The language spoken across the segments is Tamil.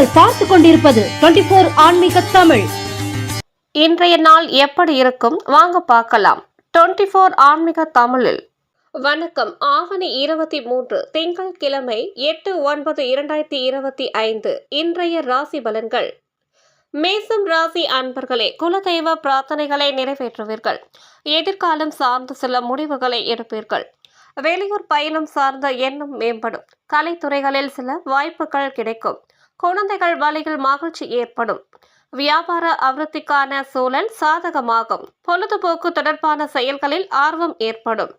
நீங்கள் பார்த்து கொண்டிருப்பது 24 ஆன்மீக தமிழ். இன்றைய நாள் எப்படி இருக்கும் வாங்க பார்க்கலாம். 24 ஆன்மீக தமிழில் வணக்கம். ஆவணி 23 திங்கட்கிழமை 8/9/2025. இன்றைய ராசி பலன்கள். மேசம் ராசி அன்பர்களே, குலதெய்வ பிரார்த்தனைகளை நிறைவேற்றுவீர்கள். எதிர்காலம் சார்ந்த சில முடிவுகளை எடுப்பீர்கள். வெளியூர் பயணம் சார்ந்த எண்ணம் மேம்படும். கலைத்துறைகளில் சில வாய்ப்புகள் கிடைக்கும். குழந்தைகள் வழியில் மகிழ்ச்சி ஏற்படும். வியாபார அபிவிருத்திக்கான சூழல் சாதகமாகும். பொழுதுபோக்கு தொடர்பான செயல்களில் ஆர்வம் ஏற்படும்.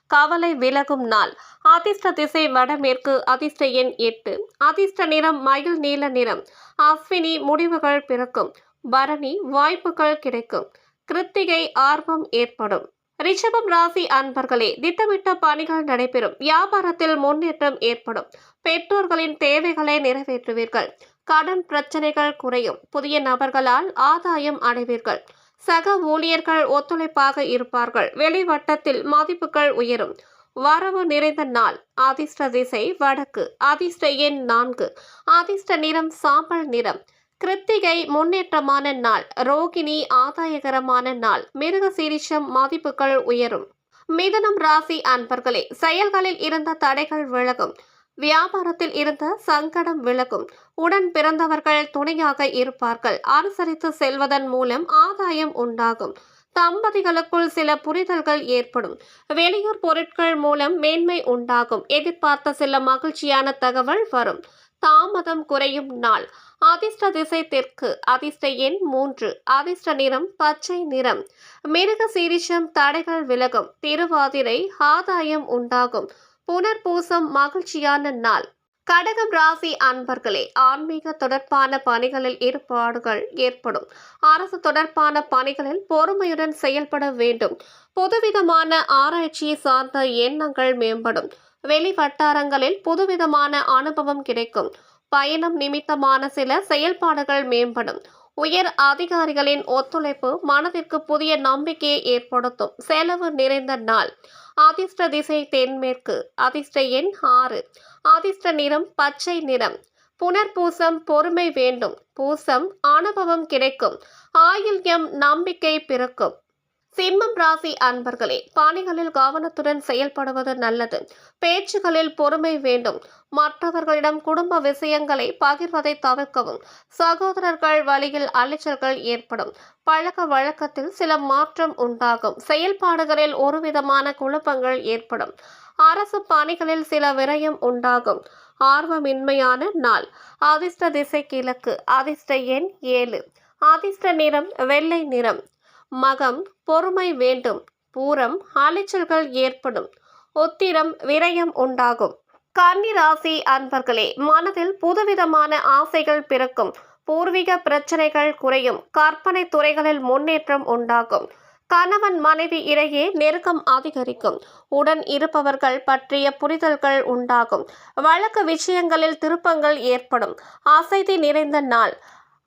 கவலை விலகும் நாள். அதிர்ஷ்ட திசை வடமேற்கு. அதிர்ஷ்ட எண் 8. அதிர்ஷ்ட நிறம் மயில் நீல நிறம். அஸ்வினி முடிவுகள் பிறக்கும். பரணி வாய்ப்புகள் கிடைக்கும். கிருத்திகை ஆர்வம் ஏற்படும். ரிஷபம் ராசி அன்பர்களே, திட்டமிட்ட பணிகள் நடைபெறும். வியாபாரத்தில் முன்னேற்றம் ஏற்படும். பெற்றோர்களின் தேவைகளை நிறைவேற்றுவீர்கள். கடன் பிரச்சனைகள் குறையும். புதிய நபர்களால் ஆதாயம் அடைவீர்கள். சக ஊழியர்கள் ஒத்துழைப்பாக இருப்பார்கள். வெளிவட்டத்தில் மதிப்புகள் உயரும். வரவு நிறைந்த நாள். அதிர்ஷ்ட திசை வடக்கு. அதிர்ஷ்ட எண் 4. அதிர்ஷ்ட நிறம் சாம்பல் நிறம். கிருத்திகை முன்னேற்றமான நாள். ரோகிணி ஆதாயகரமான நாள். மிருகசீரிஷம் மதிப்புகள் உயரும். மிதுனம் ராசி அன்பர்களே, செயல்களில் இருந்த தடைகள் விலகும். வியாபாரத்தில் இருந்த சங்கடம் விலகும். உடன் பிறந்தவர்கள் துணையாக இருப்பார்கள். அனுசரித்து செல்வதன் மூலம் ஆதாயம் உண்டாகும். தம்பதிகளுக்குள் சில புரிதல்கள் ஏற்படும். வெளியூர் பொருட்கள் மூலம் மேன்மை உண்டாகும். எதிர்பார்த்த சில மகிழ்ச்சியான தகவல் வரும். தாமதம் குறையும் நாள். அதிர்ஷ்ட திசை தெற்கு. அதிர்ஷ்ட எண் 3. அதிர்ஷ்ட நிறம் பச்சை நிறம். மிருக சீரிஷம் தடைகள் விலகும். திருவாதிரை ஆதாயம் உண்டாகும். புனர்பூசம் மகிழ்ச்சியான நாள். கடகம் ராசி அன்பர்களே, ஆன்மீக தொடர்பான பணிகளில் ஈடுபாடுகள் ஏற்படும். அரசு தொடர்பான பணிகளில் பொறுமையுடன் செயல்பட வேண்டும். புதுவிதமான ஆராய்ச்சி சார்ந்த எண்ணங்கள் மேம்படும். வெளி வட்டாரங்களில் புதுவிதமான அனுபவம் கிடைக்கும். பயணம் நிமித்தமான சில செயல்பாடுகள் மேம்படும். உயர் அதிகாரிகளின் ஒத்துழைப்பு மனதிற்கு புதிய நம்பிக்கையை ஏற்படுத்தும். செலவு நிறைந்த நாள். அதிர்ஷ்ட திசை தென்மேற்கு. அதிர்ஷ்ட எண் 6. அதிர்ஷ்ட நிறம் பச்சை நிறம். புனர்பூசம் பொறுமை வேண்டும். பூசம் அனுபவம் கிடைக்கும். ஆயில்யம் நம்பிக்கை பிறக்கும். சிம்மம் ராசி அன்பர்களே, பணிகளில் கவனத்துடன் செயல்படுவது நல்லது. பேச்சுகளில் பொறுமை வேண்டும். மற்றவர்களிடம் குடும்ப விஷயங்களை பகிர்வதை தவிர்க்கவும். சகோதரர்கள் வழியில் அலைச்சல்கள் ஏற்படும். பழக்க வழக்கத்தில் சில மாற்றம் உண்டாகும். செயல்பாடுகளில் ஒருவிதமான குழப்பங்கள் ஏற்படும். அரசு பணிகளில் சில விரயம் உண்டாகும். ஆர்வமின்மையான நாள். அதிர்ஷ்ட திசை கிழக்கு. அதிர்ஷ்ட எண் 7. அதிர்ஷ்ட நிறம் வெள்ளை நிறம். மகம் பொறுமை வேண்டும். பூரம் அலைச்சல்கள் ஏற்படும். உத்திரம் விரயம் உண்டாகும். கன்னி ராசி அன்பர்களே, மனதில் புதுவிதமான ஆசைகள் பிறக்கும். பூர்வீக பிரச்சனைகள் குறையும். கற்பனை துறைகளில் முன்னேற்றம் உண்டாகும். கணவன் மனைவி இடையே நெருக்கம் அதிகரிக்கும். உடன் இருப்பவர்கள் பற்றிய புரிதல்கள் உண்டாகும். வழக்கு விஷயங்களில் திருப்பங்கள் ஏற்படும். அசைதி நிறைந்த நாள்.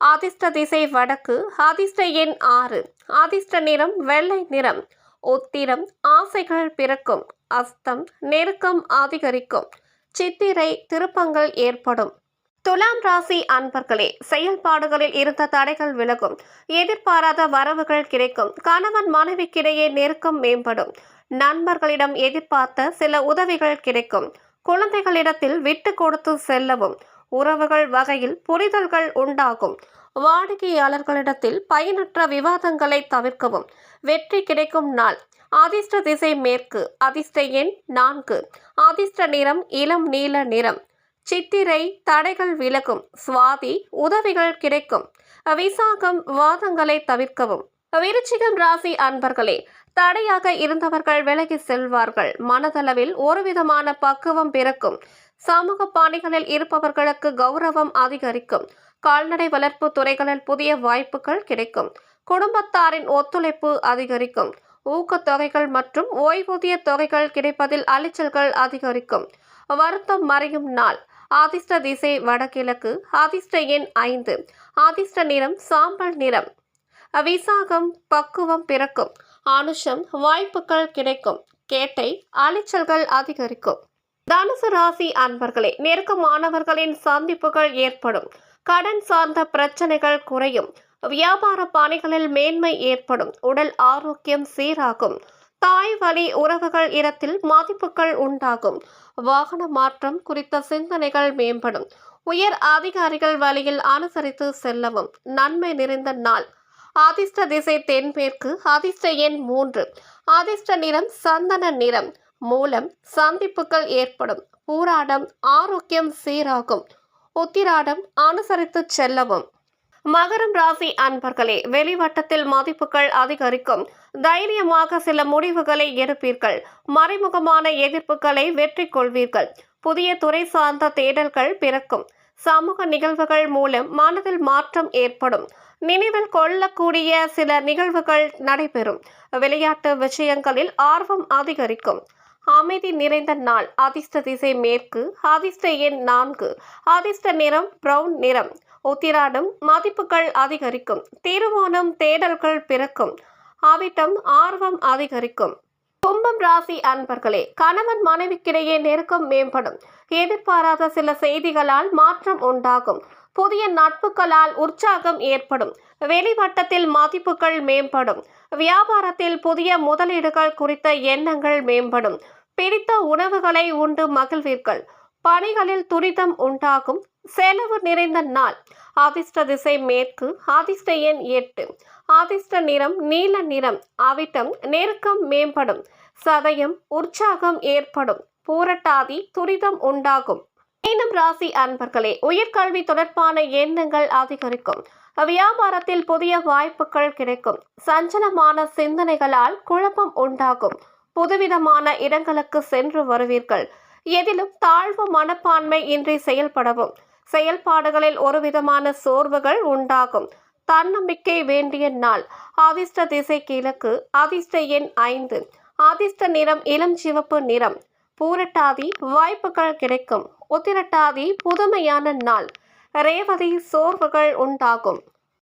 அதிர்ஷ்ட திசை வடக்கு. அதிர்ஷ்ட எண் 6. அதிர்ஷ்ட நிறம் வெள்ளை நிறம். உத்திரம் ஆசைகள் பிறக்கும். அஸ்தம் நெருக்கம் அதிகரிக்கும். சித்திரை திருப்பங்கள் ஏற்படும். துலாம் ராசி அன்பர்களே, செயல்பாடுகளில் இருந்த தடைகள் விலகும். எதிர்பாராத வரவுகள் கிடைக்கும். கணவன் மனைவிக்கிடையே நெருக்கம் மேம்படும். நண்பர்களிடம் எதிர்பார்த்த சில உதவிகள் கிடைக்கும். குழந்தைகளிடத்தில் விட்டு கொடுத்து செல்லவும். உறவுகள் வகையில் புரிதல்கள் உண்டாகும். வாடிக்கையாளர்களிடத்தில் பயனற்ற விவாதங்களை தவிர்க்கவும். வெற்றி கிடைக்கும் நாள். அதிர்ஷ்ட திசை மேற்கு. அதிர்ஷ்ட எண் 4. அதிர்ஷ்ட நிறம் இளம் நீல நிறம். சித்திரை தடைகள் விலகும். சுவாதி உதவிகள் கிடைக்கும். விசாகம் வாதங்களை தவிர்க்கவும். விருச்சிகம் ராசி அன்பர்களே, தடையாக இருந்தவர்கள் விலகி செல்வார்கள். மனதளவில் ஒருவிதமான பக்குவம் பிறக்கும். சமூக பணிகளில் இருப்பவர்களுக்கு கௌரவம் அதிகரிக்கும். கால்நடை வளர்ப்பு துறைகளில் புதிய வாய்ப்புகள் கிடைக்கும். குடும்பத்தாரின் ஒத்துழைப்பு அதிகரிக்கும். ஊக்கத்தொகைகள் மற்றும் ஓய்வூதிய தொகைகள் கிடைப்பதில் அலைச்சல்கள் அதிகரிக்கும். வருத்தம் மறையும் நாள். அதிர்ஷ்ட திசை வடகிழக்கு. அதிர்ஷ்ட எண் 5. அதிர்ஷ்ட நிறம் சாம்பல் நிறம். விசாகம் பக்குவம் பிறக்கும். அனுஷம் வாய்ப்புகள் கிடைக்கும். கேட்டை அலைச்சல்கள் அதிகரிக்கும். தனுசு ராசி அன்பர்களே, நெருக்கமானவர்களின் சந்திப்புகள் ஏற்படும். கடன் சார்ந்த பிரச்சனைகள் குறையும். வியாபார பணிகளில் மேன்மை ஏற்படும். உடல் ஆரோக்கியம் சீராகும். தாய் வழி உறவுகள் இடத்தில் மதிப்புகள் உண்டாகும். வாகன மாற்றம் குறித்த சிந்தனைகள் மேம்படும். உயர் அதிகாரிகள் வழியில் அனுசரித்து செல்லவும். நன்மை நிறைந்த நாள். அதிர்ஷ்ட திசை தென்மேற்கு. அதிர்ஷ்ட எண் 3. அதிர்ஷ்ட நிறம் சந்தன நிறம். மூலம் சந்திப்புகள் ஏற்படும். பூராடம் ஆரோக்கியம் சீராகும். உத்திராடம் அனுசரித்து செல்லவும். மகரம் ராசி அன்பர்களே, வெளிவட்டத்தில் மதிப்புகள் அதிகரிக்கும். தைரியமாக சில முடிவுகளை எடுப்பீர்கள். மறைமுகமான எதிர்ப்புகளை வெற்றி கொள்வீர்கள். புதிய துறை சார்ந்த தேடல்கள் பிறக்கும். சமூக நிகழ்வுகள் மூலம் மனதில் மாற்றம் ஏற்படும். நினைவில் கொள்ளக்கூடிய சில நிகழ்வுகள் நடைபெறும். விளையாட்டு விஷயங்களில் ஆர்வம் அதிகரிக்கும். அமைதி நிறைந்த நாள். அதிர்ஷ்ட திசை மேற்கு. அதிர்ஷ்ட எண் 4. அதிர்ஷ்ட நிறம் பிரவுன் நிறம். உத்திராடம் மதிப்புகள் அதிகரிக்கும். திருவோணம் தேடல்கள் பிறக்கும். அவிட்டம் ஆர்வம் அதிகரிக்கும். கும்பம் ராசி அன்பர்களே, கணவன் மனைவிக்கிடையே நெருக்கம் மேம்படும். எதிர்பாராத சில செய்திகளால் மாற்றம் உண்டாகும். புதிய நட்புகளால் உற்சாகம் ஏற்படும். வெளிவட்டத்தில் மதிப்புகள் மேம்படும். வியாபாரத்தில் புதிய முதலீடுகள் குறித்த எண்ணங்கள் மேம்படும். பிடித்த உணவுகளை உண்டு மகிழ்வீர்கள். பணிகளில் துரிதம் உண்டாகும். செலவு நிறைந்த நாள். அதிர்ஷ்ட திசை மேற்கு. அதிர்ஷ்ட எண் 8. அதிர்ஷ்ட நிறம் நீல நிறம். அவிட்டம் நெருக்கம் மேம்படும். சதயம் உற்சாகம் ஏற்படும். பூரட்டாதி துரிதம் உண்டாகும். மீனம் ராசி அன்பர்களே, உயர்கல்வி தொடர்பான எண்ணங்கள் அதிகரிக்கும். வியாபாரத்தில் புதிய வாய்ப்புகள் கிடைக்கும். சஞ்சலமான சிந்தனைகளால் குழப்பம் உண்டாகும். புதுவிதமான இடங்களுக்கு சென்று வருவீர்கள். எதிலும் தாழ்வு மனப்பான்மை இன்றி செயல்படவும். செயல்பாடுகளில் ஒருவிதமான சோர்வுகள் உண்டாகும். தன்னம்பிக்கை வேண்டிய நாள். அதிர்ஷ்ட திசை கிழக்கு. அதிர்ஷ்ட எண் 5. அதிர்ஷ்ட நிறம் இளம் சிவப்பு நிறம். பூரட்டாதி வாய்ப்புகள் கிடைக்கும். உத்திரட்டாதி புதுமையான நாள். ரேவதி சோர்வுகள் உண்டாகும்.